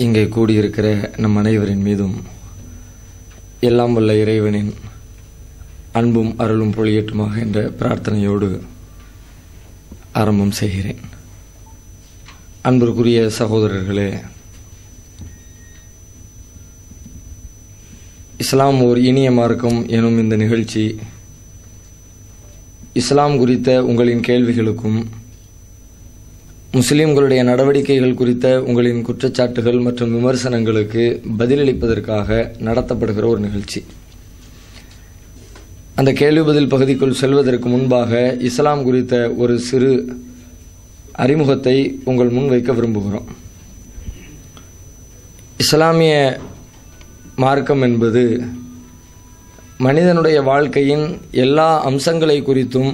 இங்கே கூடியிருக்கிற நம் அனைவரின் மீதும் எல்லாம் வல்ல இறைவனின் அன்பும் அருளும் பொழியட்டுமாக என்ற பிரார்த்தனையோடு ஆரம்பம் செய்கிறேன். அன்பிற்குரிய சகோதரர்களே, இஸ்லாம் ஓர் இனிய மார்க்கம் எனும் இந்த நிகழ்ச்சி இஸ்லாம் குறித்த உங்களின் கேள்விகளுக்கும் முஸ்லிம்களுடைய நடவடிக்கைகள் குறித்த உங்களின் குற்றச்சாட்டுகள் மற்றும் விமர்சனங்களுக்கு பதிலளிப்பதற்காக நடத்தப்படுகிற ஒரு நிகழ்ச்சி. அந்த கேள்வி பதில் பகுதிக்குள் செல்வதற்கு முன்பாக இஸ்லாம் குறித்த ஒரு சிறு அறிமுகத்தை உங்கள் முன் வைக்க விரும்புகிறோம். இஸ்லாமிய மார்க்கம் என்பது மனிதனுடைய வாழ்க்கையின் எல்லா அம்சங்களை குறித்தும்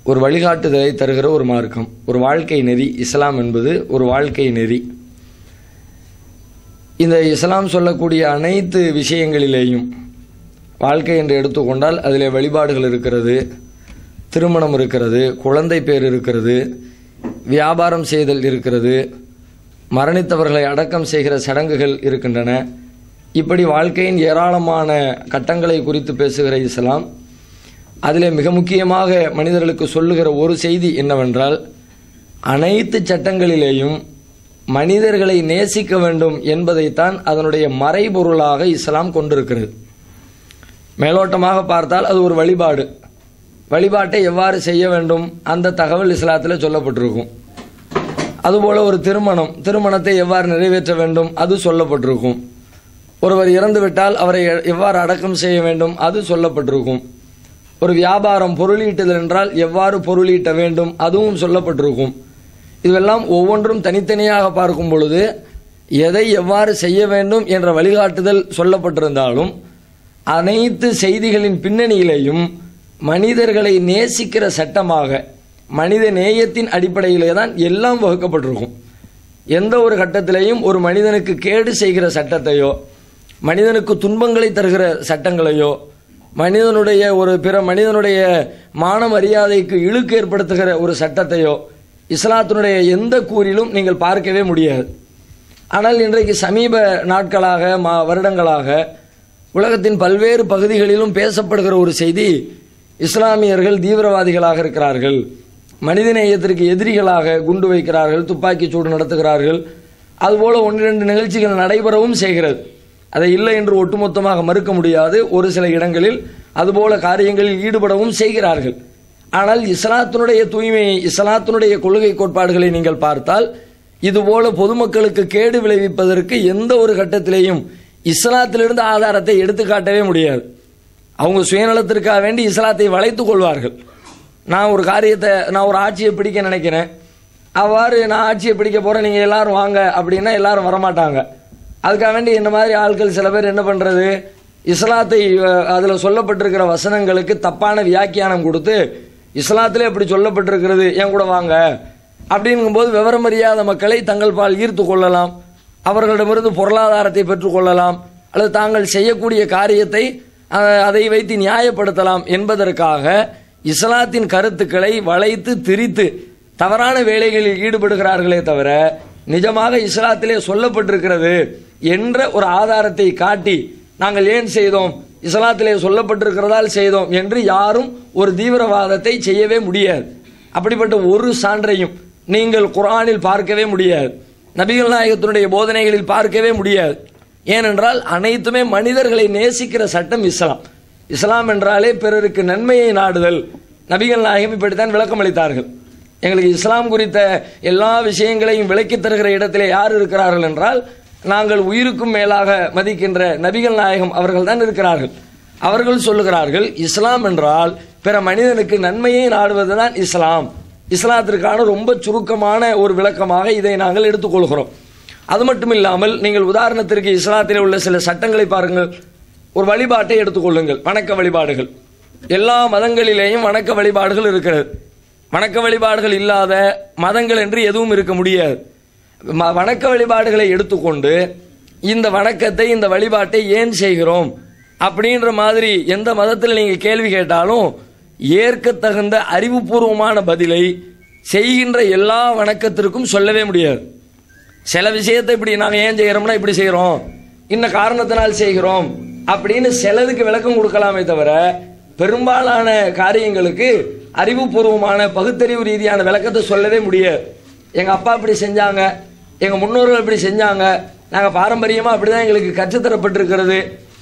ஒரு வழிகாட்டுதலை தருகிற ஒரு மார்க்கம், ஒரு வாழ்க்கை நெறி. இஸ்லாம் என்பது ஒரு வாழ்க்கை நெறி. இந்த இஸ்லாம் சொல்லக்கூடிய அனைத்து விஷயங்களிலேயும் வாழ்க்கை என்று எடுத்துக்கொண்டால் அதிலே வழிபாடுகள் இருக்கிறது, திருமணம் இருக்கிறது, குழந்தை பேர் இருக்கிறது, வியாபாரம் செய்தல் இருக்கிறது, மரணித்தவர்களை அடக்கம் செய்கிற சடங்குகள் இருக்கின்றன. இப்படி வாழ்க்கையின் ஏராளமான கட்டங்களை குறித்து பேசுகிற இஸ்லாம் அதிலே மிக முக்கியமாக மனிதர்களுக்கு சொல்லுகிற ஒரு செய்தி என்னவென்றால், அனைத்து சட்டங்களிலேயும் மனிதர்களை நேசிக்க வேண்டும் என்பதைத்தான் அதனுடைய மறைபொருளாக இஸ்லாம் கொண்டிருக்கிறது. மேலோட்டமாக பார்த்தால் அது ஒரு வழிபாடு. வழிபாட்டை எவ்வாறு செய்ய வேண்டும் அந்த தகவல் இஸ்லாத்தில் சொல்லப்பட்டிருக்கும். அதுபோல ஒரு திருமணத்தை எவ்வாறு நிறைவேற்ற வேண்டும் அது சொல்லப்பட்டிருக்கும். ஒருவர் இறந்துவிட்டால் அவரை எவ்வாறு அடக்கம் செய்ய வேண்டும் அது சொல்லப்பட்டிருக்கும். ஒரு வியாபாரம், பொருளீட்டுதல் என்றால் எவ்வாறு பொருளீட்ட வேண்டும் அதுவும் சொல்லப்பட்டிருக்கும். இதுவெல்லாம் ஒவ்வொன்றும் தனித்தனியாக பார்க்கும் பொழுது எதை எவ்வாறு செய்ய வேண்டும் என்ற வழிகாட்டுதல் சொல்லப்பட்டிருந்தாலும் அனைத்து செய்திகளின் பின்னணியிலேயும் மனிதர்களை நேசிக்கிற சட்டமாக, மனித நேயத்தின் அடிப்படையிலே தான் எல்லாம் வகுக்கப்பட்டிருக்கும். எந்த ஒரு கட்டத்திலேயும் ஒரு மனிதனுக்கு கேடு செய்கிற சட்டத்தையோ, மனிதனுக்கு துன்பங்களை தருகிற சட்டங்களையோ, மனிதனுடைய பிற மனிதனுடைய மான மரியாதைக்கு இழுக்கு ஏற்படுத்துகிற ஒரு சட்டத்தையோ இஸ்லாத்தினுடைய எந்த கூறிலும் நீங்கள் பார்க்கவே முடியாது. ஆனால் இன்றைக்கு சமீப நாட்களாக, வருடங்களாக உலகத்தின் பல்வேறு பகுதிகளிலும் பேசப்படுகிற ஒரு செய்தி, இஸ்லாமியர்கள் தீவிரவாதிகளாக இருக்கிறார்கள், மனிதநேயத்திற்கு எதிரிகளாக குண்டு வைக்கிறார்கள், துப்பாக்கி சூடு நடத்துகிறார்கள். அதுபோல 1-2 நிகழ்ச்சிகள் நடைபெறவும் செய்கிறது. அதை இல்லை என்று ஒட்டுமொத்தமாக மறுக்க முடியாது. ஒரு சில இடங்களில் அதுபோல காரியங்களில் ஈடுபடவும் செய்கிறார்கள். ஆனால் இஸ்லாத்தினுடைய தூய்மையை, இஸ்லாத்தினுடைய கொள்கை கோட்பாடுகளை நீங்கள் பார்த்தால் இதுபோல பொதுமக்களுக்கு கேடு விளைவிப்பதற்கு எந்த ஒரு கட்டத்திலேயும் இஸ்லாத்திலிருந்து ஆதாரத்தை எடுத்துக்காட்டவே முடியாது. அவங்க சுயநலத்திற்காக வேண்டி இஸ்லாத்தை வளைத்துக் கொள்வார்கள். நான் ஒரு ஆட்சியை பிடிக்க நினைக்கிறேன், அவ்வாறு நான் ஆட்சியை பிடிக்க போறேன், நீங்க எல்லாரும் வாங்க அப்படின்னா எல்லாரும் வரமாட்டாங்க. அதுக்காக வேண்டி என்ன மாதிரி ஆட்கள் சில பேர் என்ன பண்றது, இஸ்லாத்தை அதில் சொல்லப்பட்டிருக்கிற வசனங்களுக்கு தப்பான வியாக்கியானம் கொடுத்து, இஸ்லாத்திலே இப்படி சொல்லப்பட்டிருக்கிறது என் கூட வாங்க அப்படிங்கும்போது விவரம் அறியாத மக்களை தங்கள் பால் ஈர்த்து கொள்ளலாம், அவர்களிடமிருந்து பொருளாதாரத்தை பெற்றுக்கொள்ளலாம், அல்லது தாங்கள் செய்யக்கூடிய காரியத்தை அதை வைத்து நியாயப்படுத்தலாம் என்பதற்காக இஸ்லாத்தின் கருத்துக்களை வளைத்து திரித்து தவறான வேலைகளில் ஈடுபடுகிறார்களே தவிர, நிஜமாக இஸ்லாத்திலே சொல்லப்பட்டிருக்கிறது என்ற ஒரு ஆதாரத்தை காட்டி நாங்கள் ஏன் செய்தோம், இஸ்லாத்திலே சொல்லப்பட்டிருக்கிறதால் செய்தோம் என்று யாரும் ஒரு தீவிரவாதத்தை செய்யவே முடியாது. அப்படிப்பட்ட ஒரு சான்றையும் நீங்கள் குர்ஆனில் பார்க்கவே முடியாது, நபிகள் நாயகத்தினுடைய போதனைகளில் பார்க்கவே முடியாது. ஏனென்றால் அனைத்துமே மனிதர்களை நேசிக்கிற சட்டம் இஸ்லாம். இஸ்லாம் என்றாலே பிறருக்கு நன்மையை நாடுதல். நபிகள் நாயகம் இப்படித்தான் விளக்கம் அளித்தார்கள். எங்களுக்கு இஸ்லாம் குறித்த எல்லா விஷயங்களையும் விளக்கி தருகிற இடத்திலே யார் இருக்கிறார்கள் என்றால், நாங்கள் உயிருக்கும் மேலாக மதிக்கின்ற நபிகள் நாயகம் அவர்கள் தான் இருக்கிறார்கள். அவர்கள் சொல்லுகிறார்கள், இஸ்லாம் என்றால் பிற மனிதனுக்கு நன்மையை நாடுவதுதான் இஸ்லாம். இஸ்லாத்திற்கான ரொம்ப சுருக்கமான ஒரு விளக்கமாக இதை நாங்கள் எடுத்துக்கொள்கிறோம். அது மட்டும் இல்லாமல் நீங்கள் உதாரணத்திற்கு இஸ்லாத்திலே உள்ள சில சட்டங்களை பாருங்கள். ஒரு வழிபாட்டை எடுத்துக்கொள்ளுங்கள், வணக்க வழிபாடுகள். எல்லா மதங்களிலேயும் வணக்க வழிபாடுகள் இருக்கிறது. வணக்க வழிபாடுகள் இல்லாத மதங்கள் என்று எதுவும் இருக்க முடியாது. வணக்க வழிபாடுகளை எடுத்துக்கொண்டு இந்த வணக்கத்தை, இந்த வழிபாட்டை ஏன் செய்கிறோம் அப்படின்ற மாதிரி எந்த மதத்தில் நீங்க கேள்வி கேட்டாலும் ஏற்க தகுந்த அறிவுபூர்வமான பதிலை செய்கின்ற எல்லா வணக்கத்திற்கும் சொல்லவே முடியாது. சில விஷயத்தை இப்படி நாங்கள் ஏன் செய்கிறோம்னா இப்படி செய்கிறோம், இன்ன காரணத்தினால் செய்கிறோம் அப்படின்னு சிலதுக்கு விளக்கம் கொடுக்கலாமே தவிர பெரும்பாலான காரியங்களுக்கு அறிவுபூர்வமான பகுத்தறிவு ரீதியான விளக்கத்தை சொல்லவே முடியாது. எங்கள் அப்பா இப்படி செஞ்சாங்க, எங்கள் முன்னோர்கள் இப்படி செஞ்சாங்க, நாங்கள் பாரம்பரியமாக அப்படி தான் எங்களுக்கு கற்றுத்தரப்பட்டிருக்கிறது,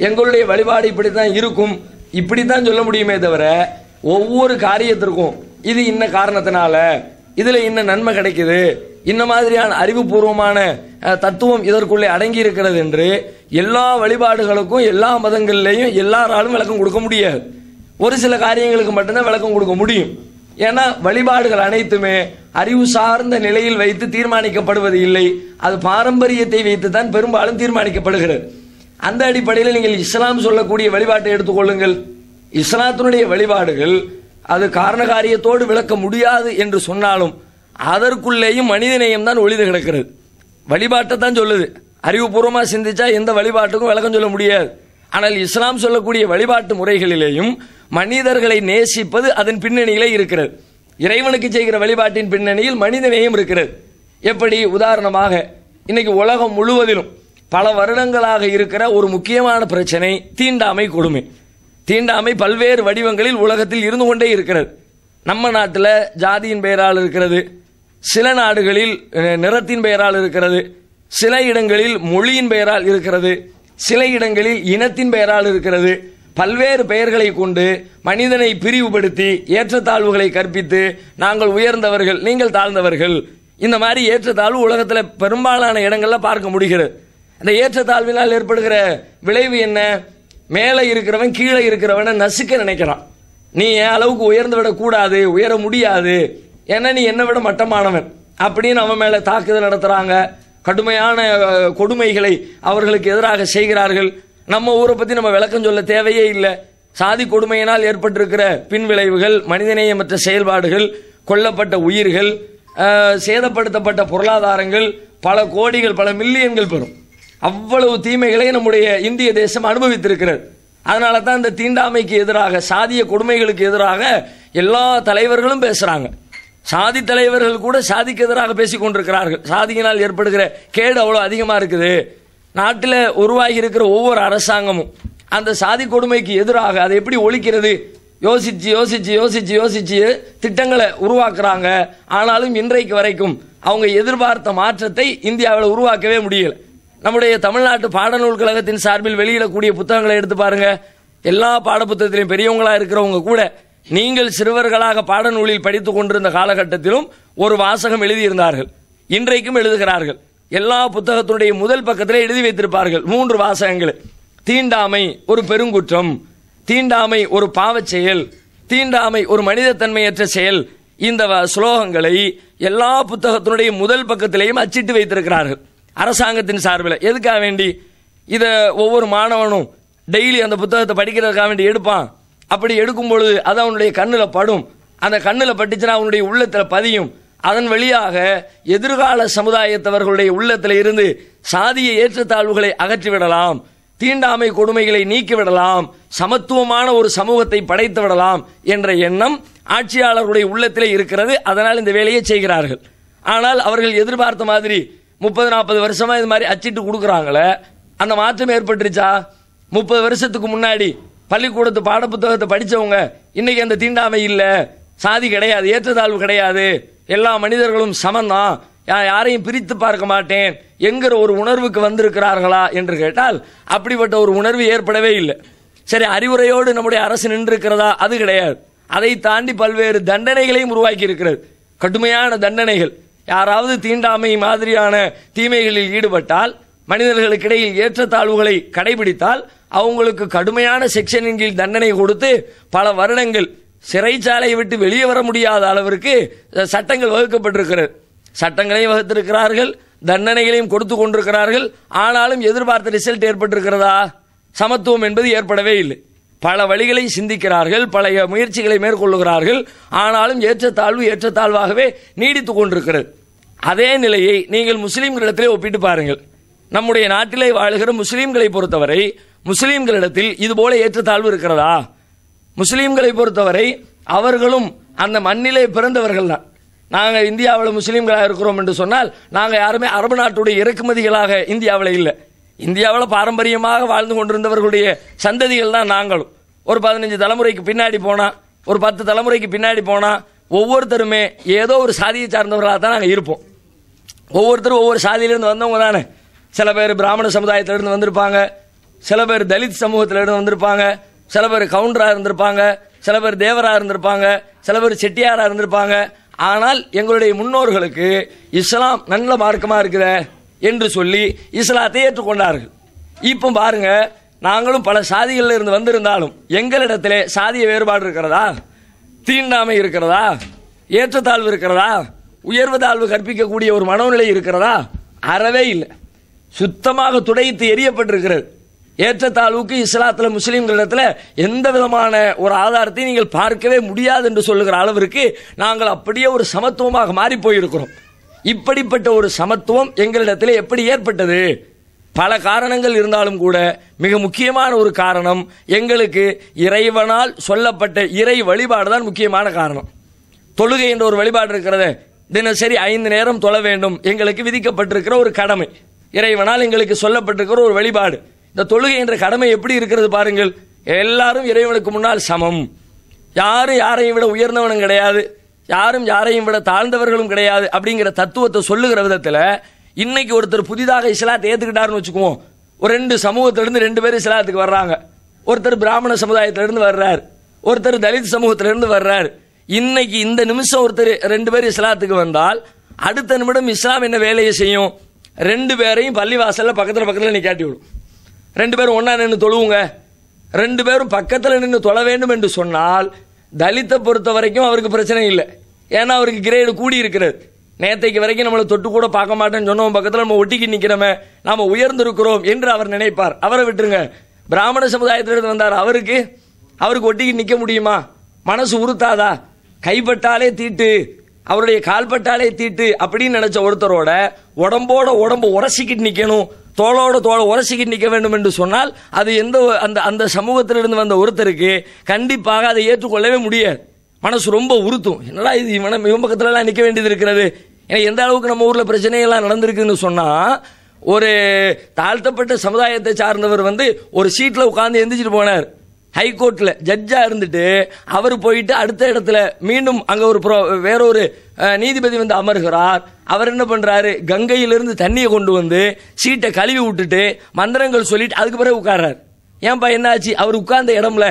எங்களுடைய வழிபாடு இப்படி தான் இருக்கும், இப்படி தான் சொல்ல முடியுமே தவிர ஒவ்வொரு காரியத்திற்கும் இது இன்ன காரணத்தினால இதில் இன்ன நன்மை கிடைக்குது, இன்ன மாதிரியான அறிவுபூர்வமான தத்துவம் இதற்குள்ளே அடங்கி இருக்கிறது என்று எல்லா வழிபாடுகளுக்கும் எல்லா மதங்கள்லையும் எல்லாராலும் விளக்கம் கொடுக்க முடியாது. ஒரு சில காரியங்களுக்கு மட்டும்தான் விளக்கம் கொடுக்க முடியும். ஏன்னா வழிபாடுகள் அனைத்துமே அறிவு சார்ந்த நிலையில் வைத்து தீர்மானிக்கப்படுவது இல்லை, அது பாரம்பரியத்தை வைத்து தான் பெரும்பாலும் தீர்மானிக்கப்படுகிறது. அந்த அடிப்படையில் நீங்கள் இஸ்லாம் சொல்லக்கூடிய வழிபாட்டை எடுத்துக்கொள்ளுங்கள். இஸ்லாத்தினுடைய வழிபாடுகள் அது காரணகாரியத்தோடு விளக்க முடியாது என்று சொன்னாலும் அதற்குள்ளேயும் மனிதநேயம் தான் ஒளிந்து கிடக்கிறது. வழிபாட்டை தான் சொல்லுது, அறிவுபூர்வமாக சிந்திச்சா எந்த வழிபாட்டுக்கும் விளக்கம் சொல்ல முடியாது. ஆனால் இஸ்லாம் சொல்லக்கூடிய வழிபாட்டு முறைகளிலேயும் மனிதர்களை நேசிப்பது அதன் பின்னணியிலே இருக்கிறது. இறைவனுக்கு செய்கிற வழிபாட்டின் பின்னணியில் மனிதநேயம் இருக்கிறது. எப்படி? உதாரணமாக இன்னைக்கு உலகம் முழுவதிலும் பல வருடங்களாக இருக்கிற ஒரு முக்கியமான பிரச்சனை தீண்டாமை கொடுமை. தீண்டாமை பல்வேறு வடிவங்களில் உலகத்தில் இருந்து கொண்டே இருக்கிறது. நம்ம நாட்டில் ஜாதியின் பெயரால் இருக்கிறது, சில நாடுகளில் நிறத்தின் பெயரால் இருக்கிறது, சில இடங்களில் மொழியின் பெயரால் இருக்கிறது, சில இடங்களில் இனத்தின் பெயரால் இருக்கிறது. பல்வேறு பெயர்களை கொண்டு மனிதனை பிரிவுபடுத்தி ஏற்றத்தாழ்வுகளை கற்பித்து நாங்கள் உயர்ந்தவர்கள் நீங்கள் தாழ்ந்தவர்கள், இந்த மாதிரி ஏற்றத்தாழ்வு உலகத்தில் பெரும்பாலான இடங்களில் பார்க்க முடிகிறது. அந்த ஏற்றத்தாழ்வினால் ஏற்படுகிற விளைவு என்ன? மேலே இருக்கிறவன் கீழே இருக்கிறவனை நசுக்க நினைக்கிறான். நீ என் அளவுக்கு உயர்ந்து விடக்கூடாது, உயர முடியாது, ஏன்னா நீ என்னை விட மட்டமானவன் அப்படின்னு அவன் மேலே தாக்குதல் நடத்துகிறாங்க. கடுமையான கொடுமைகளை அவர்களுக்கு எதிராக செய்கிறார்கள். நம்ம ஊரை பற்றி நம்ம விளக்கம் சொல்ல தேவையே இல்லை. சாதி கொடுமையினால் ஏற்பட்டிருக்கிற பின்விளைவுகள், மனிதநேயமற்ற செயல்பாடுகள், கொல்லப்பட்ட உயிர்கள், சேதப்படுத்தப்பட்ட பொருளாதாரங்கள் பல கோடிகள் பல மில்லியன்கள் பெறும். அவ்வளவு தீமைகளை நம்முடைய இந்திய தேசம் அனுபவித்திருக்கிறது. அதனால தான் இந்த தீண்டாமைக்கு எதிராக, சாதிய கொடுமைகளுக்கு எதிராக எல்லா தலைவர்களும் பேசுகிறாங்க. சாதி தலைவர்கள் கூட சாதிக்கு எதிராக பேசிக் கொண்டிருக்கிறார்கள். சாதியினால் ஏற்படுகிற கேடு அவ்வளோ அதிகமாக இருக்குது. நாட்டில் உருவாகி இருக்கிற ஒவ்வொரு அரசாங்கமும் அந்த சாதி கொடுமைக்கு எதிராக அதை எப்படி ஒழிக்கிறது யோசிச்சு யோசிச்சு யோசிச்சு யோசிச்சு திட்டங்களை உருவாக்குறாங்க. ஆனாலும் இன்றைக்கு வரைக்கும் அவங்க எதிர்பார்த்த மாற்றத்தை இந்தியாவில் உருவாக்கவே முடியல. நம்முடைய தமிழ்நாட்டு பாடநூல் கழகத்தின் சார்பில் வெளியிடக்கூடிய புத்தகங்களை எடுத்து பாருங்க. எல்லா பாடப்புத்தகத்திலும் பெரியவங்களா இருக்கிறவங்க கூட நீங்கள் சிறுவர்களாக பாடநூலில் படித்துக் கொண்டிருந்த காலகட்டத்திலும் ஒரு வாசகம் எழுதியிருந்தார்கள், இன்றைக்கும் எழுதுகிறார்கள். எல்லா புத்தகத்தினுடைய முதல் பக்கத்திலே எழுதி வைத்திருப்பார்கள் 3 வாசகங்கள். தீண்டாமை ஒரு பெருங்குற்றம், தீண்டாமை ஒரு பாவச் செயல், தீண்டாமை ஒரு மனிதத்தன்மையற்ற செயல். இந்த ஸ்லோகங்களை எல்லா புத்தகத்தினுடைய முதல் பக்கத்திலேயும் அச்சிட்டு வைத்திருக்கிறார்கள் அரசாங்கத்தின் சார்பில். எதுக்காக வேண்டி? இதை ஒவ்வொரு மாணவனும் டெய்லி அந்த புத்தகத்தை படிக்கிறதுக்காக வேண்டி எடுப்பான். அப்படி எடுக்கும் பொழுது அது அவனுடைய கண்ணில் படும். அந்த கண்ணில் பட்டுச்சுன்னா அவனுடைய உள்ளத்தில் பதியும். அதன் வழியாக எதிர்கால சமுதாயத்தவர்களுடைய உள்ளத்தில் இருந்து சாதிய ஏற்றத்தாழ்வுகளை அகற்றிவிடலாம், தீண்டாமை கொடுமைகளை நீக்கிவிடலாம், சமத்துவமான ஒரு சமூகத்தை படைத்து விடலாம் என்ற எண்ணம் ஆட்சியாளர்களுடைய உள்ளத்திலே இருக்கிறது. அதனால் இந்த வேலையை செய்கிறார்கள். ஆனால் அவர்கள் எதிர்பார்த்த மாதிரி 30-40 வருஷமா இது மாதிரி அச்சிட்டு கொடுக்குறாங்களே, அந்த மாற்றம் ஏற்பட்டுருச்சா? 30 வருஷத்துக்கு முன்னாடி பள்ளிக்கூடத்து பாடப்புத்தகத்தை படித்தவங்க இன்னைக்கு அந்த தீண்டாமை இல்லை, சாதி கிடையாது, ஏற்றத்தாழ்வு கிடையாது, எல்லா மனிதர்களும் சமந்தான், யாரையும் பிரித்து பார்க்க மாட்டேன் என்கிற ஒரு உணர்வுக்கு வந்திருக்கிறார்களா என்று கேட்டால் அப்படிப்பட்ட ஒரு உணர்வு ஏற்படவே இல்லை. சரி, அறிவுரையோடு நம்முடைய அரசு நின்றிருக்கிறதா? அது கிடையாது. அதை தாண்டி பல்வேறு தண்டனைகளையும் உருவாக்கி இருக்கிறது, கடுமையான தண்டனைகள். யாராவது தீண்டாமை மாதிரியான தீமைகளில் ஈடுபட்டால், மனிதர்களுக்கிடையில் ஏற்றத்தாழ்வுகளை கடைபிடித்தால் அவங்களுக்கு கடுமையான செக்ஷனின் கீழ் தண்டனை கொடுத்து பல வருடங்கள் சிறைச்சாலையை விட்டு வெளியே வர முடியாத அளவிற்கு சட்டங்கள் வகுக்கப்பட்டிருக்கிறது. சட்டங்களையும் வகுத்திருக்கிறார்கள், தண்டனைகளையும் கொடுத்து கொண்டிருக்கிறார்கள். ஆனாலும் எதிர்பார்த்த ரிசல்ட் ஏற்பட்டிருக்கிறதா? சமத்துவம் என்பது ஏற்படவே இல்லை. பல வழிகளை சிந்திக்கிறார்கள், பல முயற்சிகளை மேற்கொள்ளுகிறார்கள். ஆனாலும் ஏற்றத்தாழ்வாகவே நீடித்துக் கொண்டிருக்கிறது. அதே நிலையை நீங்கள் முஸ்லீம்களிடத்திலே ஒப்பிட்டு பாருங்கள். நம்முடைய நாட்டிலே வாழுகிற முஸ்லீம்களை பொறுத்தவரை முஸ்லீம்களிடத்தில் இதுபோல ஏற்றத்தாழ்வு இருக்கிறதா? முஸ்லீம்களை பொறுத்தவரை அவர்களும் அந்த மண்ணிலே பிறந்தவர்கள் தான். நாங்கள் இந்தியாவில் முஸ்லீம்களாக இருக்கிறோம் என்று சொன்னால் நாங்கள் யாருமே அரபு நாட்டுடைய இறக்குமதிகளாக இந்தியாவில் இல்லை. இந்தியாவில் பாரம்பரியமாக வாழ்ந்து கொண்டிருந்தவர்களுடைய சந்ததிகள் தான் நாங்களும். ஒரு 15 தலைமுறைக்கு பின்னாடி போனால், ஒரு 10 தலைமுறைக்கு பின்னாடி போனால் ஒவ்வொருத்தருமே ஏதோ ஒரு சாதியை சார்ந்தவர்களாக தான் நாங்கள் இருப்போம். ஒவ்வொருத்தரும் ஒவ்வொரு சாதியிலிருந்து வந்தவங்க தானே. சில பேர் பிராமண சமுதாயத்திலிருந்து வந்திருப்பாங்க, சில பேர் தலித் சமூகத்திலிருந்து வந்திருப்பாங்க, சில பேர் கவுண்டராக இருந்திருப்பாங்க, சில பேர் தேவராக இருந்திருப்பாங்க, சில பேர் செட்டியாராக இருந்திருப்பாங்க. ஆனால் எங்களுடைய முன்னோர்களுக்கு இஸ்லாம் நல்ல மார்க்கமாக இருக்குத என்று சொல்லி இஸ்லாத்தை ஏற்றுக்கொண்டார்கள். இப்போ பாருங்க, நாங்களும் பல சாதிகளில் இருந்து வந்திருந்தாலும் எங்களிடத்திலே சாதிய வேறுபாடு இருக்கிறதா, தீண்டாமை இருக்கிறதா, ஏற்றத்தாழ்வு இருக்கிறதா, உயர்வு தாழ்வு கற்பிக்கக்கூடிய ஒரு மனோநிலை இருக்கிறதா? அறவே இல்லை. சுத்தமாக துடைத்து எரியப்பட்டிருக்கிறது. ஏற்றத்தாழ்வுக்கு இஸ்லாத்தில் முஸ்லீம்களிடத்தில் எந்த விதமான ஒரு ஆதாரத்தை நீங்கள் பார்க்கவே முடியாது என்று சொல்லுகிற அளவிற்கு நாங்கள் அப்படியே ஒரு சமத்துவமாக மாறி போயிருக்கிறோம். இப்படிப்பட்ட ஒரு சமத்துவம் எங்களிடத்தில் எப்படி ஏற்பட்டது? பல காரணங்கள் இருந்தாலும் கூட மிக முக்கியமான ஒரு காரணம், எங்களுக்கு இறைவனால் சொல்லப்பட்ட இறை வழிபாடு தான் முக்கியமான காரணம். தொழுகை என்ற ஒரு வழிபாடு இருக்கிறது. தினசரி 5 நேரம் தொழ வேண்டும், எங்களுக்கு விதிக்கப்பட்டிருக்கிற ஒரு கடமை, இறைவனால் எங்களுக்கு சொல்லப்பட்டிருக்கிற ஒரு வழிபாடு. இந்த தொழுகை என்ற கடமை எப்படி இருக்கிறது பாருங்கள். எல்லாரும் இறைவனுக்கு முன்னால் சமம், யாரும் யாரையும் விட உயர்ந்தவனும் கிடையாது, யாரும் யாரையும் விட தாழ்ந்தவர்களும் கிடையாது அப்படிங்கிற தத்துவத்தை சொல்லுகிற விதத்தில் இன்னைக்கு ஒருத்தர் புதிதாக இஸ்லாத்தை ஏற்றுக்கிட்டாருன்னு வச்சுக்குவோம். ஒரு 2 சமூகத்திலிருந்து 2 பேர் இஸ்லாத்துக்கு வர்றாங்க. ஒருத்தர் பிராமண சமுதாயத்திலிருந்து வர்றார், ஒருத்தர் தலித் சமூகத்திலிருந்து வர்றார். இன்னைக்கு இந்த நிமிஷம் ஒருத்தர் 2 பேர் இஸ்லாத்துக்கு வந்தால் அடுத்த நிமிடம் இஸ்லாம் என்ன வேலையை செய்யும்? 2 பேரையும் பள்ளிவாசல்ல பக்கத்தில் நிக்காட்டி விடும். 2 பேரும் ஒன்னா நின்று தொழுவுங்க. 2 பேரும் பக்கத்தில் நின்று தொழ வேண்டும் என்று சொன்னால் தலித்தை பொறுத்த வரைக்கும் அவருக்கு பிரச்சனை இல்லை. ஏன்னா அவருக்கு கிரேடு கூடி இருக்கிறது. நேற்றைக்கு வரைக்கும் நம்மளை தொட்டு கூட பார்க்க மாட்டேன்னு சொன்னோம், பக்கத்தில் நம்ம ஒட்டிக்கி நிற்கிறோமே, நாம உயர்ந்திருக்கிறோம் என்று அவர் நினைப்பார். அவரை விட்டுருங்க. பிராமண சமுதாயத்திலிருந்து வந்தார், அவருக்கு ஒட்டிக்கி நிற்க முடியுமா? மனசு உறுத்தாதா? கைப்பட்டாலே தீட்டு, அவருடைய கால்பட்டாலே தீட்டு அப்படின்னு நினைச்ச ஒருத்தரோட உடம்போட உடம்பு உரசிக்கிட்டு நிற்கணும், தோளோட தோளை உரசிக்கிட்டு நிற்க வேண்டும் என்று சொன்னால் அது அந்த சமூகத்திலிருந்து வந்த ஒருத்தருக்கு கண்டிப்பாக அதை ஏற்றுக்கொள்ளவே முடியாது. மனசு ரொம்ப உறுத்தும். என்னடா இது, இவன் பக்கத்துல எல்லாம் நிற்க வேண்டியது இருக்கிறது. ஏன்னா எந்த அளவுக்கு நம்ம ஊர்ல பிரச்சனைகள்லாம் நடந்திருக்குன்னு சொன்னா, ஒரு தாழ்த்தப்பட்ட சமுதாயத்தை சார்ந்தவர் ஒரு சீட்ல உட்கார்ந்து எந்திரிச்சிட்டு போனார். ஹைகோர்ட்ல ஜட்ஜா இருந்துட்டு அவர் போயிட்டு அடுத்த இடத்துல மீண்டும் அங்க வேறொரு நீதிபதி அமர்கிறார். அவர் என்ன பண்றாரு, கங்கையிலிருந்து தண்ணியை கொண்டு வந்து சீட்டை கழுவி விட்டுட்டு மந்திரங்கள் சொல்லிட்டு அதுக்கு பிறகு உட்கார்றாரு. ஏன்பா என்னாச்சு? அவர் உட்கார்ந்த இடம்ல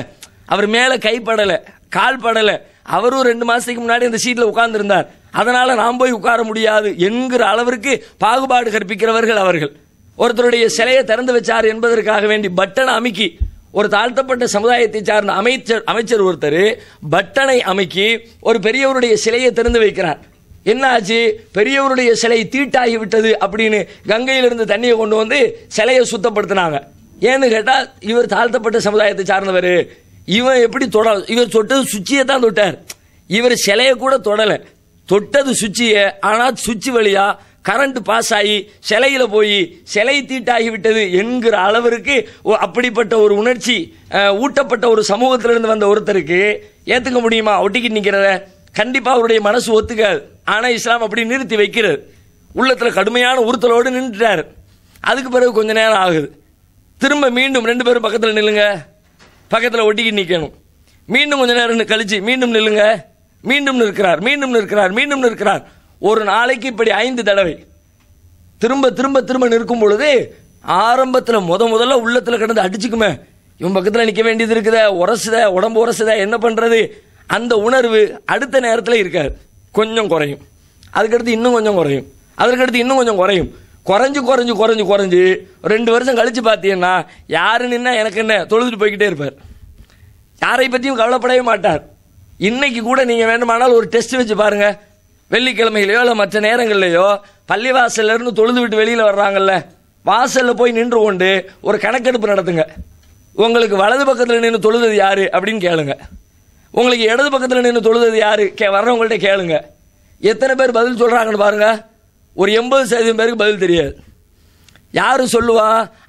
அவர் மேல கைப்படல, கால் படல, அவரும் 2 மாசத்துக்கு முன்னாடி அந்த சீட்ல உட்கார்ந்து இருந்தார், அதனால நாம் போய் உட்கார முடியாது என்கிற அளவிற்கு பாகுபாடு கற்பிக்கிறவர்கள் அவர்கள். ஒருத்தருடைய சிலையை திறந்து வச்சார் என்பதற்காக வேண்டி பட்டனை அமுக்கி, ஒரு தாழ்த்தப்பட்ட சமுதாயத்தை சார்ந்த அமைச்சர் ஒருத்தர் பட்டனை அமுக்கி ஒரு பெரியவருடைய சிலையை திறந்து வைக்கிறார். என்ன ஆச்சு? பெரியவருடைய சிலை தீட்டாகி விட்டது அப்படின்னு கங்கையிலிருந்து தண்ணியை கொண்டு வந்து சிலையை சுத்தப்படுத்தினாங்க. ஏன்னு கேட்டா, இவர் தாழ்த்தப்பட்ட சமுதாயத்தை சார்ந்தவர், இவன் எப்படி இவர் தொட்டது சுச்சியை தான் தொட்டார், இவர் சிலையை கூட தொடல, தொட்டது சுச்சியை. ஆனால் சுச்சி வழியா கரண்ட் பாஸ் ஆகி சிலையில போய் சிலை தீட்டாகி விட்டது என்கிற அளவிற்கு அப்படிப்பட்ட ஒரு உணர்ச்சி ஊட்டப்பட்ட ஒரு சமூகத்திலிருந்து வந்த ஒருத்தருக்கு ஏத்துக்க முடியுமா? ஒட்டிக்கிட்டு நிக்கிறத கண்டிப்பா அவருடைய மனசு ஒத்துக்காது. ஆனா இஸ்லாம் அப்படி நிறுத்தி வைக்கிறது. உள்ளத்துல கடுமையான உறுத்தலோடு நின்றுட்டாரு. அதுக்கு பிறகு கொஞ்ச நேரம் ஆகுது, திரும்ப மீண்டும் 2 பேரும் பக்கத்தில் நில்லுங்க, பக்கத்தில் ஒட்டிக்கிட்டு நிக்கணும். மீண்டும் கொஞ்ச நேரம் கழிச்சு மீண்டும் நில்லுங்க, மீண்டும் நிற்கிறார், மீண்டும் நிற்கிறார், மீண்டும் நிற்கிறார். ஒரு நாளைக்கு இப்படி 5 தடவை திரும்ப திரும்ப திரும்ப நிற்கும் பொழுது ஆரம்பத்தில் முதல்ல உள்ளத்துல கிடந்து அடிச்சுக்குமே, இவன் பக்கத்தில் நிற்க வேண்டியது இருக்குத, உரசுத, உடம்பு உரசுத, என்ன பண்றது, அந்த உணர்வு அடுத்த நேரத்தில் இருக்காது. கொஞ்சம் குறையும், அதுக்கடுத்து இன்னும் கொஞ்சம் குறையும், அதுக்கடுத்து இன்னும் கொஞ்சம் குறையும். குறைஞ்சு குறைஞ்சு குறைஞ்சு குறைஞ்சு 2 வருஷம் கழிச்சு பார்த்தீங்கன்னா யாரு நின்னா எனக்கு என்ன தொழுதுட்டு போய்கிட்டே இருப்பார். யாரை பற்றியும் கவலைப்படவே மாட்டார். இன்னைக்கு கூட நீங்க வேண்டுமானால் ஒரு டெஸ்ட் வச்சு பாருங்க. வெள்ளிக்கிழமையிலையோ இல்லை மற்ற நேரங்கள்லையோ பள்ளிவாசல்ல இருந்து தொழுது விட்டு வெளியில வர்றாங்கல்ல, வாசல்ல போய் நின்று கொண்டு ஒரு கணக்கெடுப்பு நடத்துங்க. உங்களுக்கு வலது பக்கத்தில் நின்று தொழுது யாரு அப்படின்னு கேளுங்க. உங்களுக்கு இடது பக்கத்தில் நின்று தொழுது யாரு வர்றவங்கள்ட்ட கேளுங்க. எத்தனை பேர் பதில் சொல்றாங்கன்னு பாருங்க. ஒரு 80% பேருக்கு பதில் தெரியாது. யாரு சொல்லுவா?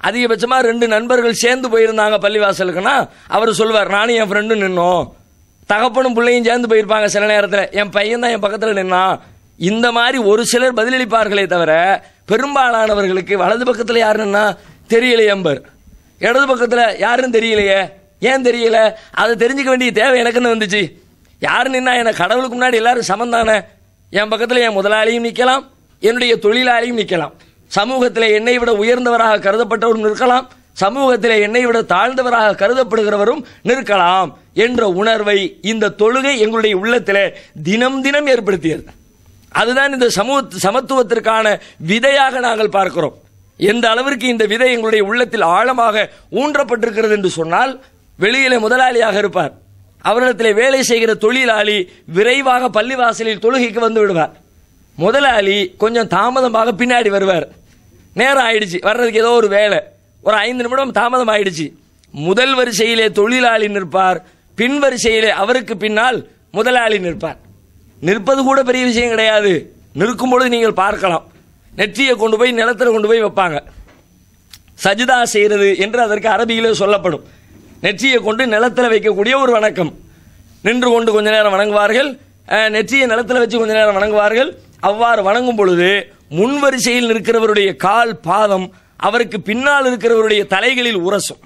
அதிகபட்சமா 2 நண்பர்கள் சேர்ந்து போயிருந்தாங்க பள்ளிவாசலுக்குன்னா அவர் சொல்லுவார், நானும் என் ஃப்ரெண்டும் நின்னோம். தகப்பனும் பிள்ளையும் சேர்ந்து போயிருப்பாங்க. சில நேரத்தில் என் பையன் தான் என் பக்கத்தில் நின்னான், இந்த மாதிரி ஒரு சிலர் பதிலளிப்பார்களே தவிர பெரும்பாலானவர்களுக்கு வலது பக்கத்தில் யாருன்னா தெரியலையே எம்பர், இடது பக்கத்தில் யாருன்னு தெரியலையே. ஏன் தெரியல? அதை தெரிஞ்சுக்க வேண்டிய தேவை எனக்குன்னு வந்துச்சு. யாரு நின்னா என்ன, கடவுளுக்கு முன்னாடி எல்லாரும் சமந்தானே. என் பக்கத்தில் என் முதலாளியும் நிற்கலாம், என்னுடைய தொழிலாளியும் நிற்கலாம். சமூகத்தில் என்னை விட உயர்ந்தவராக கருதப்பட்டவரும் நிற்கலாம், சமூகத்தில் என்னை விட தாழ்ந்தவராக கருதப்படுகிறவரும் நிற்கலாம் என்ற உணர்வை இந்த தொழுகை எங்களுடைய உள்ளத்தில் தினம் தினம் ஏற்படுத்தியது. அதுதான் இந்த சமத்துவத்திற்கான விதையாக நாங்கள் பார்க்கிறோம். எந்த அளவிற்கு இந்த விதை எங்களுடைய உள்ளத்தில் ஆழமாக ஊன்றப்பட்டிருக்கிறது என்று சொன்னால், வெளியிலே முதலாளியாக இருப்பார், அவரிடத்தில் வேலை செய்கிற தொழிலாளி விரைவாக பள்ளிவாசலில் தொழுகைக்கு வந்து விடுவார். முதலாளி கொஞ்சம் தாமதமாக பின்னாடி வருவார். நேரம் ஆயிடுச்சு, வர்றதுக்கு ஏதோ ஒரு வேலை, ஒரு 5 நிமிடம் தாமதம் ஆயிடுச்சு. முதல் வரிசையிலே தொழிலாளி நிற்பார், பின் வரிசையிலே அவருக்கு பின்னால் முதலாளி நிற்பார். நிற்பது கூட பெரிய விஷயம் கிடையாது. நிற்கும் பொழுது நீங்கள் பார்க்கலாம், நெற்றியை கொண்டு போய் நிலத்தில் கொண்டு போய் வைப்பாங்க. சஜிதா செய்கிறது என்று அதற்கு அரபியிலே சொல்லப்படும். நெற்றியை கொண்டு நிலத்தில் வைக்கக்கூடிய ஒரு வணக்கம். நின்று கொண்டு கொஞ்ச நேரம் வணங்குவார்கள், நெற்றியை நிலத்தில் வச்சு கொஞ்ச நேரம் வணங்குவார்கள். அவ்வாறு வணங்கும் பொழுது முன் வரிசையில் நிற்கிறவருடைய கால் பாதம் அவருக்கு பின்னால் இருக்கிறவருடைய தலைகளில் உரசும்.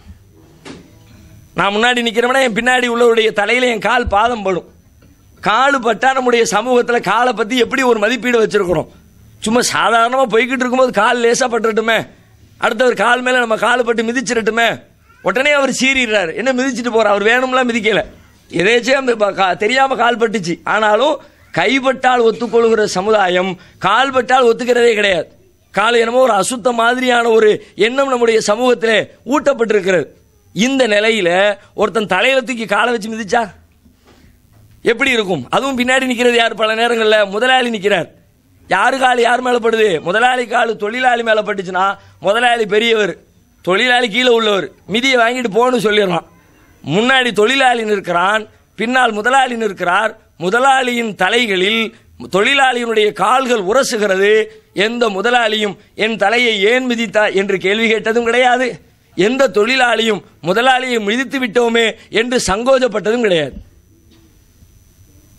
நான் முன்னாடி நிற்கிறவனா என் பின்னாடி உள்ளவருடைய தலையில என் கால் பாதம் படும். காலு பட்டா நம்முடைய சமூகத்தில் காலை பற்றி எப்படி ஒரு மதிப்பீடு வச்சிருக்கிறோம். சும்மா சாதாரணமாக போய்கிட்டு இருக்கும்போது கால் லேசாக பட்டுட்டுமே, அடுத்தவர் கால் மேலே நம்ம காலு பட்டு மிதிச்சிடட்டுமே, உடனே அவர் சீறிடுறாரு, என்ன மிதிச்சுட்டு போறார். அவர் வேணும்லாம் மிதிக்கல, எதேச்சும் தெரியாமல் கால் பட்டுச்சு. ஆனாலும் கைப்பட்டால் ஒத்துக்கொள்கிற சமுதாயம் கால் பட்டால் ஒத்துக்கிறதே கிடையாது. கால் என்னமோ ஒரு அசுத்த மாதிரியான ஒரு எண்ணம் நம்முடைய சமூகத்தில் ஊட்டப்பட்டிருக்கிறது. இந்த நிலையில ஒருத்தன் தலையில தூக்கி காலை வச்சு மிதிச்சா எப்படி இருக்கும்? அதுவும் பின்னாடி நிற்கிறது யார்? பல நேரங்களில் முதலாளி நிற்கிறார். யாரு கால் யார் மேலே படுது? முதலாளி கால் தொழிலாளி மேலே பட்டுச்சுன்னா முதலாளி பெரியவர், தொழிலாளி கீழே உள்ளவர், மிதியை வாங்கிட்டு போன்னு சொல்லிடலாம். முன்னாடி தொழிலாளி நிற்கிறான், பின்னால் முதலாளி நிற்கிறார். முதலாளியின் தலைகளில் தொழிலாளியினுடைய கால்கள் உரசுகிறது. எந்த முதலாளியும் என் தலையை ஏன் மிதித்தா என்று கேள்வி கேட்டதும் கிடையாது. எந்த தொழிலாளியும் முதலாளியை மிதித்து விட்டோமே என்று சங்கோஜப்பட்டதும் கிடையாது.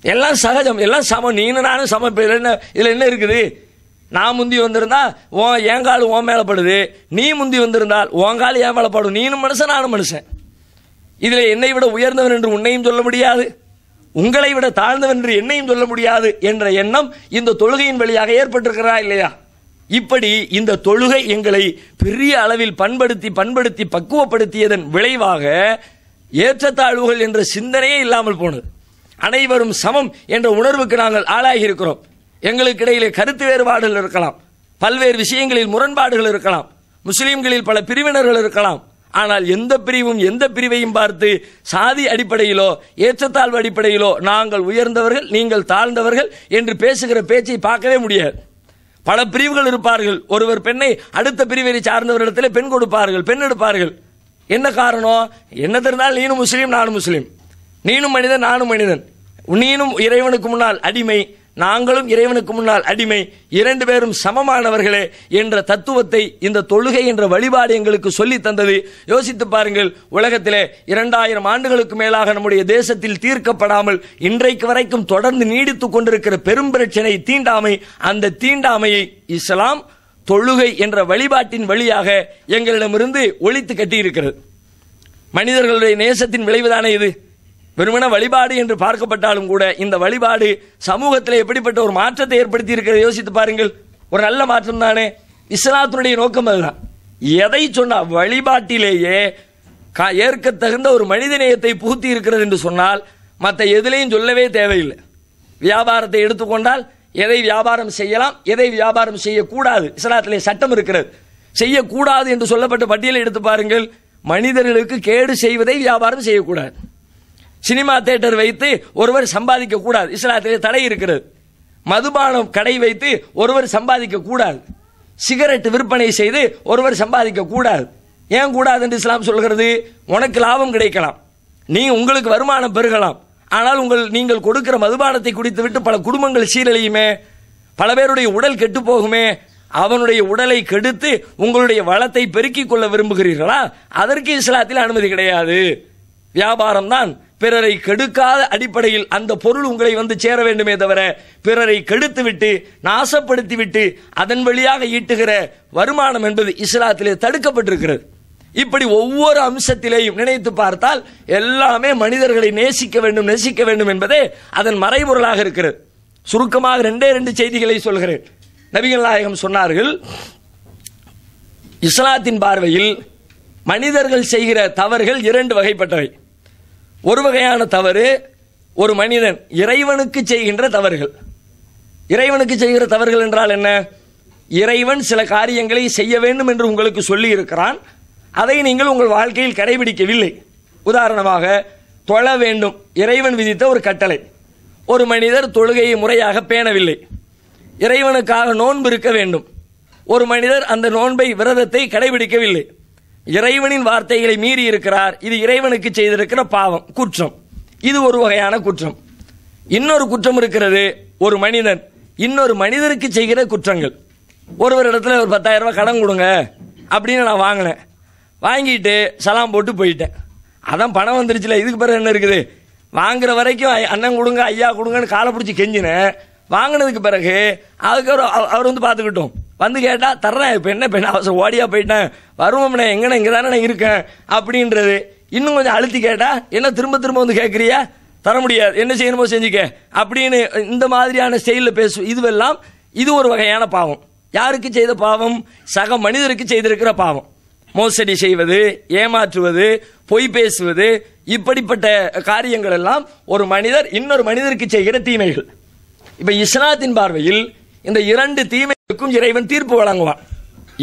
எல்லாம் சகஜம், எல்லாம் சமம், நீனும் நானும் சமம். இதில் என்ன இருக்குது? நான் முந்தி வந்திருந்தா என் கால் ஓன் மேலே படுது, நீ முந்தி வந்திருந்தால் உன் கால் என் மேலே படும். நீனும் மனுஷன் நானும் மனுஷன். இதில் என்னை விட உயர்ந்தவன் என்று உன்னையும் சொல்ல முடியாது, உங்களை விட தாழ்ந்தவன் என்று என்னையும் சொல்ல முடியாது என்ற எண்ணம் இந்த தொழுகையின் வழியாக ஏற்பட்டிருக்கிறதா இல்லையா? இப்படி இந்த தொழுகை எங்களை பெரிய அளவில் பண்படுத்தி பக்குவப்படுத்தியதன் விளைவாக ஏற்றத்தாழ்வுகள் என்ற சிந்தனையே இல்லாமல் போனது. அனைவரும் சமம் என்ற உணர்வுக்கு நாங்கள் ஆளாகி இருக்கிறோம். எங்களுக்கு இடையிலே கருத்து வேறுபாடுகள் இருக்கலாம், பல்வேறு விஷயங்களில் முரண்பாடுகள் இருக்கலாம், முஸ்லிம்களில் பல பிரிவினர்கள் இருக்கலாம். ஆனால் எந்த பிரிவும் எந்த பிரிவையும் பார்த்து சாதி அடிப்படையிலோ ஏற்றத்தாழ்வு அடிப்படையிலோ நாங்கள் உயர்ந்தவர்கள் நீங்கள் தாழ்ந்தவர்கள் என்று பேசுகிற பேச்சை பார்க்கவே முடியாது. பல பிரிவுகள் இருப்பார்கள். ஒருவர் பெண்ணை அடுத்த பிரிவை சார்ந்தவரிடத்தில் பெண் கொடுப்பார்கள், பெண் எடுப்பார்கள். என்ன காரணம்? என்ன தெரிந்தால் நீனும் முஸ்லீம் நானும் முஸ்லீம், நீனும் மனிதன் நானும் மனிதன், நீனும் இறைவனுக்கு முன்னால் அடிமை நாங்களும் இறைவனுக்கு முன்னால் அடிமை, 2 பேரும் சமமானவர்களே என்ற தத்துவத்தை இந்த தொழுகை என்ற வழிபாடு எங்களுக்கு சொல்லி தந்தது. யோசித்து பாருங்கள், உலகத்திலே 2000 ஆண்டுகளுக்கு மேலாக நம்முடைய தேசத்தில் தீர்க்கப்படாமல் இன்றைக்கு வரைக்கும் தொடர்ந்து நீடித்துக் கொண்டிருக்கிற பெரும் பிரச்சனை தீண்டாமை. அந்த தீண்டாமையை இஸ்லாம் தொழுகை என்ற வழிபாட்டின் வழியாக எங்களிடமிருந்து ஒழித்து கட்டியிருக்கிறது. மனிதர்களுடைய நேசத்தின் விளைவுதானே இது. வெறுமன வழிபாடு என்று பார்க்கப்பட்டாலும் கூட இந்த வழிபாடு சமூகத்தில் எப்படிப்பட்ட ஒரு மாற்றத்தை ஏற்படுத்தி இருக்கிறது யோசித்து பாருங்கள். ஒரு நல்ல மாற்றம் தானே. இஸ்லாத்தினுடைய நோக்கம் அதுதான். எதை சொன்னால் வழிபாட்டிலேயே ஏற்க தகுந்த ஒரு மனிதநேயத்தை புகுத்தி இருக்கிறது என்று சொன்னால் மற்ற எதிலையும் சொல்லவே தேவையில்லை. வியாபாரத்தை எடுத்துக்கொண்டால் எதை வியாபாரம் செய்யலாம் எதை வியாபாரம் செய்யக்கூடாது இஸ்லாத்திலே சட்டம் இருக்கிறது. செய்யக்கூடாது என்று சொல்லப்பட்ட பட்டியலை எடுத்து பாருங்கள். மனிதர்களுக்கு கேடு செய்வதை வியாபாரம் செய்யக்கூடாது. சினிமா தியேட்டர் வைத்து ஒருவர் சம்பாதிக்க கூடாது, இஸ்லாத்திலே தடை இருக்கிறது. மதுபானம் கடை வைத்து ஒருவர் சம்பாதிக்க கூடாது. சிகரெட் விற்பனை செய்து ஒருவர் சம்பாதிக்க கூடாது. ஏன் கூடாது என்று இஸ்லாம் சொல்கிறது? உனக்கு லாபம் கிடைக்கலாம், நீ உங்களுக்கு வருமானம் பெருகலாம், ஆனால் நீங்கள் கொடுக்கிற மதுபானத்தை குடித்துவிட்டு பல குடும்பங்கள் சீரழியுமே, பல பேருடைய உடல் கெட்டு போகுமே. அவனுடைய உடலை கெடுத்து உங்களுடைய வளத்தை பெருக்கிக் கொள்ள விரும்புகிறீர்களா? அதற்கு இஸ்லாத்தில் அனுமதி கிடையாது. வியாபாரம் தான் பிறரை கெடுக்காத அடிப்படையில் அந்த பொருள் உங்களை வந்து சேர வேண்டுமே தவிர பிறரை கெடுத்து விட்டு நாசப்படுத்தி விட்டு அதன் வழியாக ஈட்டுகிற வருமானம் என்பது இஸ்லாத்திலே தடுக்கப்பட்டிருக்கிறது. இப்படி ஒவ்வொரு அம்சத்திலேயும் நினைத்து பார்த்தால் எல்லாமே மனிதர்களை நேசிக்க வேண்டும் என்பதே அதன் மறைபொருளாக இருக்கிறது. சுருக்கமாக 2 செய்திகளை சொல்கிறேன். நபிகள் நாயகம் சொன்னார்கள், இஸ்லாத்தின் பார்வையில் மனிதர்கள் செய்கிற தவறுகள் 2 வகைப்பட்டவை. ஒரு வகையான தவறு ஒரு மனிதன் இறைவனுக்கு செய்கின்ற தவறுகள். இறைவனுக்கு செய்கிற தவறுகள் என்றால் என்ன? இறைவன் சில காரியங்களை செய்ய வேண்டும் என்று உங்களுக்கு சொல்லி இருக்கிறான், அதை நீங்கள் உங்கள் வாழ்க்கையில் கடைபிடிக்கவில்லை. உதாரணமாக தொழ வேண்டும், இறைவன் விதித்த ஒரு கட்டளை. ஒரு மனிதர் தொழுகையை முறையாக பேணவில்லை. இறைவனுக்காக நோன்பு இருக்க வேண்டும், ஒரு மனிதர் அந்த நோன்பை விரதத்தை கடைபிடிக்கவில்லை. இறைவனின் வார்த்தைகளை மீறி இருக்கிறார். இது இறைவனுக்கு செய்திருக்கிற பாவம், குற்றம். இது ஒரு வகையான குற்றம். இன்னொரு குற்றம் இருக்கிறது, ஒரு மனிதன் இன்னொரு மனிதருக்கு செய்கிற குற்றங்கள். ஒருவரிடத்துல ஒரு 10,000 ரூபாய் கடன் கொடுங்க அப்படின்னு நான் வாங்கினேன், வாங்கிட்டு சலாம் போட்டு போயிட்டேன். அதான் பணம் வந்துருச்சுல, இதுக்கு பிறகு என்ன இருக்குது? வாங்குற வரைக்கும் அண்ணன் கொடுங்க ஐயா கொடுங்கன்னு காலை பிடிச்சி கெஞ்சினேன். வாங்கினதுக்கு பிறகு அதுக்கப்புறம் அவர் வந்து பார்த்துக்கிட்டோம், வந்து கேட்டா தர்றேன், இப்போ என்ன பெண்ண அவசரம் ஓடியா போயிட்டேன், வருவோம்ண்ணே எங்கண்ணே இங்கே தானே நான் இருக்கேன் அப்படின்றது. இன்னும் கொஞ்சம் அழுத்தி கேட்டா என்ன திரும்ப வந்து கேட்குறியா, தர முடியாது, என்ன செய்யணுமோ செஞ்சுக்க அப்படின்னு இந்த மாதிரியான ஸ்டைலில் இதுவெல்லாம் இது ஒரு வகையான பாவம். யாருக்கு செய்த பாவம்? சக மனிதருக்கு செய்திருக்கிற பாவம். மோசடி செய்வது, ஏமாற்றுவது, பொய் பேசுவது, இப்படிப்பட்ட காரியங்கள் எல்லாம் ஒரு மனிதர் இன்னொரு மனிதருக்கு செய்கிற தீமைகள். இப்ப இஸ்லாத்தின் பார்வையில் இந்த 2 தீமைகளுக்கும் இறைவன் தீர்ப்பு வழங்குவான்.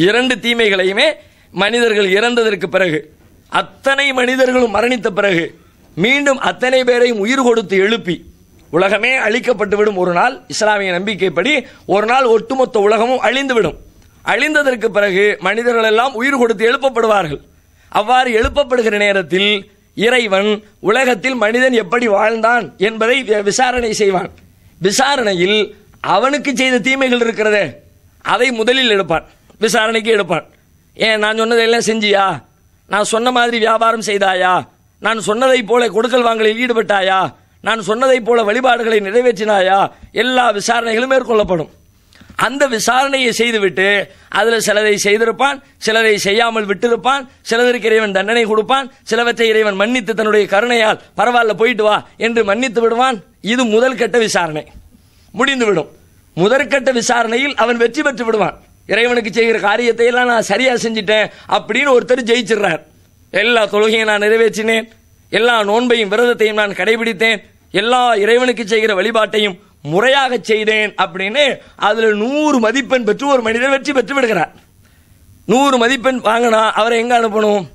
2 தீமைகளையுமே மனிதர்கள் இறந்ததற்கு பிறகு, அத்தனை மனிதர்களும் மரணித்த பிறகு மீண்டும் அத்தனை பேரையும் உயிர் கொடுத்து எழுப்பி உலகமே அழிக்கப்பட்டுவிடும். ஒரு நாள் இஸ்லாமிய நம்பிக்கைப்படி ஒரு நாள் ஒட்டுமொத்த உலகமும் அழிந்துவிடும். அழிந்ததற்கு பிறகு மனிதர்கள் எல்லாம் உயிர் கொடுத்து எழுப்பப்படுவார்கள். அவ்வாறு எழுப்பப்படுகிற நேரத்தில் இறைவன் உலகத்தில் மனிதன் எப்படி வாழ்ந்தான் என்பதை விசாரணை செய்வான். விசாரணையில் அவனுக்கு செய்த தீமைகள் இருக்கிறதே அதை முதலில் எடுப்பான், விசாரணைக்கு எடுப்பான். ஏன் நான் சொன்னதெல்லாம் செஞ்சியா, நான் சொன்ன மாதிரி வியாபாரம் செய்தாயா, நான் சொன்னதை போல கொடுக்கல் வாங்கலில் ஈடுபட்டாயா, நான் சொன்னதை போல வழிபாடுகளை நிறைவேற்றினாயா, எல்லா விசாரணைகளும் மேற்கொள்ளப்படும். அந்த விசாரணையை செய்துவிட்டு அதில் சிலதை செய்திருப்பான், சிலரை செய்யாமல் விட்டிருப்பான், சிலருக்கு இறைவன் தண்டனை கொடுப்பான், சிலவற்றை இறைவன் மன்னித்து தன்னுடைய கருணையால் பரவாயில்ல போயிட்டு வா என்று மன்னித்து விடுவான். இது முதல் கட்ட விசாரணை முடிந்துவிடும். முதற்கட்ட விசாரணையில் அவன் வெற்றி பெற்று விடுவான். இறைவனுக்கு செய்கிற காரியத்தை எல்லாம் நான் சரியா செஞ்சிட்டேன் அப்படின்னு ஒருத்தர் ஜெயிச்சிடுறார். எல்லா தொழுகையும் நான் நிறைவேற்றினேன், எல்லா நோன்பையும் விரதத்தையும் நான் கடைபிடித்தேன், எல்லா இறைவனுக்கு செய்கிற வழிபாட்டையும் முறையாக செய்தேன் அப்படின்னு அதுல 100 மதிப்பெண் பெற்று ஒரு மனிதர் வெற்றி பெற்று விடுகிறார். 100 மதிப்பெண் வாங்கினா அவரை எங்க அனுப்பணும்?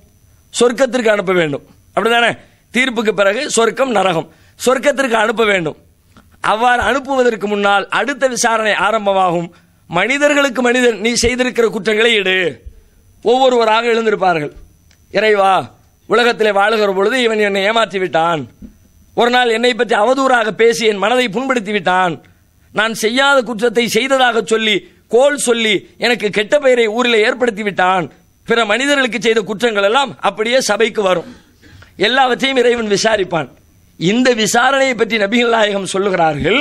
சொர்க்கத்திற்கு அனுப்ப வேண்டும். அப்படிதானே? தீர்ப்புக்கு பிறகு சொர்க்கம் நரகம், சொர்க்கத்திற்கு அனுப்ப வேண்டும். அவ்வாறு அனுப்புவதற்கு முன்னால் அடுத்த விசாரணை ஆரம்பமாகும். மனிதர்களுக்கு மனிதன் நீ செய்திருக்கிற குற்றங்களை எடு. ஒவ்வொருவராக எழுந்திருப்பார்கள். இறைவா, உலகத்திலே வாழுகிற பொழுது இவன் என்னை ஏமாற்றி விட்டான், ஒரு நாள் என்னை பற்றி அவதூறாக பேசி என் மனதை புண்படுத்தி விட்டான், நான் செய்யாத குற்றத்தை செய்ததாக சொல்லி கோல் சொல்லி எனக்கு கெட்ட பெயரை ஊரில் ஏற்படுத்தி விட்டான், பிற மனிதர்களுக்கு செய்த குற்றங்கள் எல்லாம் அப்படியே சபைக்கு வரும். எல்லாவற்றையும் இறைவன் விசாரிப்பான். இந்த விசாரணையை பற்றி நபிகள் நாயகம் சொல்லுகிறார்கள்.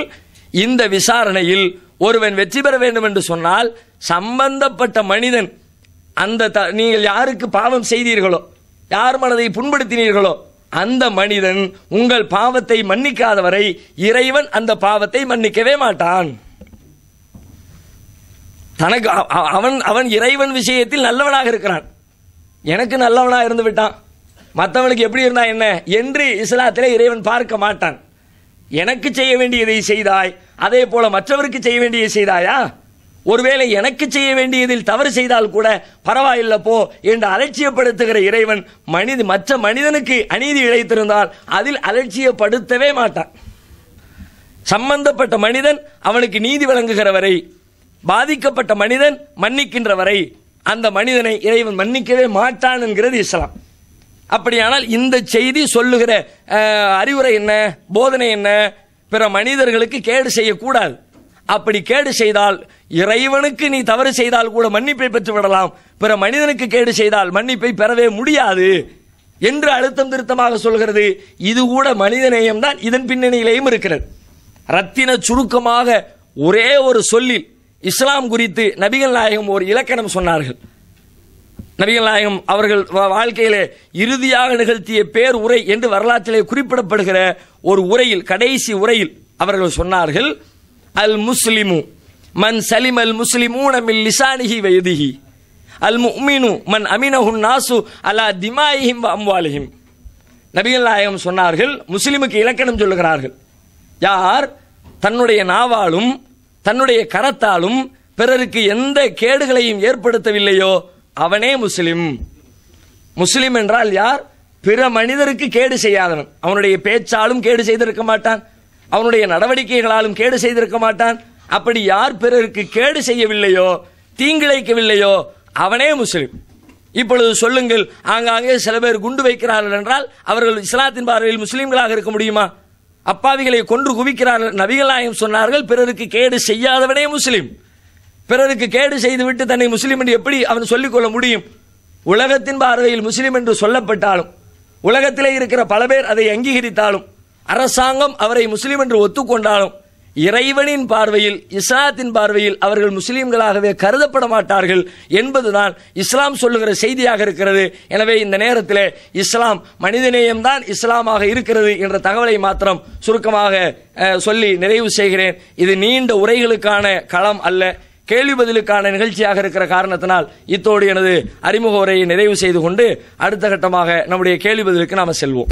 இந்த விசாரணையில் ஒருவன் வெற்றி பெற வேண்டும் என்று சொன்னால் சம்பந்தப்பட்ட மனிதன் அந்த நீங்கள் யாருக்கு பாவம் செய்தீர்களோ, யார் மனதை புண்படுத்தினீர்களோ அந்த மனிதன் உங்கள் பாவத்தை மன்னிக்காதவரை இறைவன் அந்த பாவத்தை மன்னிக்கவே மாட்டான். தனக்கு அவன் இறைவன் விஷயத்தில் நல்லவனாக இருக்கிறான், எனக்கு நல்லவனாக இருந்து விட்டான், மற்றவனுக்கு எப்படி இருந்தா என்ன என்று இஸ்லாத்திலே இறைவன் பார்க்க மாட்டான். எனக்கு செய்ய வேண்டியதை செய்தாய், அதே போல மற்றவருக்கு செய்ய வேண்டியதை செய்தாயா? ஒருவேளை எனக்கு செய்ய வேண்டியதில் தவறு செய்தால் கூட பரவாயில்லை போ என்று அலட்சியப்படுத்துகிற இறைவன் மற்ற மனிதனுக்கு அநீதி இழைத்திருந்தால் அதில் அலட்சியப்படுத்தவே மாட்டான். சம்பந்தப்பட்ட மனிதன் அவனுக்கு நீதி வழங்குகிற வரை, பாதிக்கப்பட்ட மனிதன் மன்னிக்கின்ற வரை அந்த மனிதனை இறைவன் மன்னிக்கவே மாட்டான் என்கிறது இஸ்லாம். அப்படியானால் இந்த செய்தி சொல்லுகிற அறிவுரை என்ன, போதனை என்ன? பிற மனிதர்களுக்கு கேடு செய்யக்கூடாது. அப்படி கேடு செய்தால் இறைவனுக்கு நீ தவறு செய்தால் கூட மன்னிப்பை பெற்று விடலாம், பிற மனிதனுக்கு கேடு செய்தால் மன்னிப்பை பெறவே முடியாது. என்று அழுத்தம் திருத்தமாக சொல்கிறது. இது கூட மனிதநேயம் தான் இதன் பின்னணியிலேயும் இருக்கிறது. ரத்தின சுருக்கமாக ஒரே ஒரு சொல்லில் இஸ்லாம் குறித்து நபிகள் நாயகம் ஒரு இலக்கணம் சொன்னார்கள். நபிகள் நாயகம் அவர்கள் வாழ்க்கையிலே இறுதியாக நிகழ்த்திய பேர் உரை என்று வரலாற்றிலே குறிப்பிடப்படுகிற ஒரு உரையில், கடைசி உரையில் அவர்கள் சொன்னார்கள், அல் முஸ்லிமு மன் சலிம் அல் முஸ்லிமூன மின் லிசானிஹி வ யதிஹி அல் முஃமினு மன் அமினஹு நாசு அலா திமாயிஹிம் வ அம்வாலிஹிம். நபிகள் நாயகம் சொன்னார்கள், முஸ்லிமுக்கு இலக்கணம் சொல்லுகிறார்கள், யார் தன்னுடைய நாவாலும் தன்னுடைய கரத்தாலும் பிறருக்கு எந்த கேடுகளையும் ஏற்படுத்தவில்லையோ அவனே முஸ்லிம். முஸ்லிம் என்றால் யார்? பிற மனிதருக்கு கேடு செய்யாதவன். அவனுடைய பேச்சாலும் கேடு செய்திருக்க மாட்டான், அவனுடைய நடவடிக்கைகளாலும் கேடு செய்திருக்க மாட்டான். அப்படி யார் பிறருக்கு கேடு செய்யவில்லையோ, தீங்கிழைக்கவில்லையோ அவனே முஸ்லிம். இப்பொழுது சொல்லுங்கள், ஆங்காங்கே சில பேர் குண்டு வைக்கிறார்கள் என்றால் அவர்கள் இஸ்லாத்தின் பார்வையில் முஸ்லிம்களாக இருக்க முடியுமா? அப்பாவிகளை கொன்று குவிக்கிறார்கள். நபிகள் நாயகம் சொன்னார்கள், பிறருக்கு கேடு செய்யாதவனே முஸ்லிம். பிறருக்கு கேடு செய்துவிட்டு தன்னை முஸ்லிம் என்று எப்படி அவன் சொல்லிக்கொள்ள முடியும்? உலகத்தின் பார்வையில் முஸ்லிம் என்று சொல்லப்பட்டாலும், உலகத்திலே இருக்கிற பல பேர் அதை அங்கீகரித்தாலும், அரசாங்கம் அவரை முஸ்லிம் என்று ஒத்துக்கொண்டாலும், இறைவனின் பார்வையில், இஸ்லாத்தின் பார்வையில் அவர்கள் முஸ்லிம்களாகவே கருதப்பட மாட்டார்கள் என்பதுதான் இஸ்லாம் சொல்லுகிற செய்தியாக இருக்கிறது. எனவே இந்த நேரத்தில் இஸ்லாம் மனிதநேயம்தான் இஸ்லாமாக இருக்கிறது என்ற தகவலை மாத்திரம் சுருக்கமாக சொல்லி நிறைவு செய்கிறேன். இது நீண்ட உரைகளுக்கான களம் அல்ல, கேள்வி பதிலுக்கான நிகழ்ச்சியாக இருக்கிற காரணத்தினால் இத்தோடு எனது அறிமுக உரையை நிறைவு செய்து கொண்டு அடுத்த கட்டமாக நம்முடைய கேள்வி பதிலுக்கு நாம் செல்வோம்.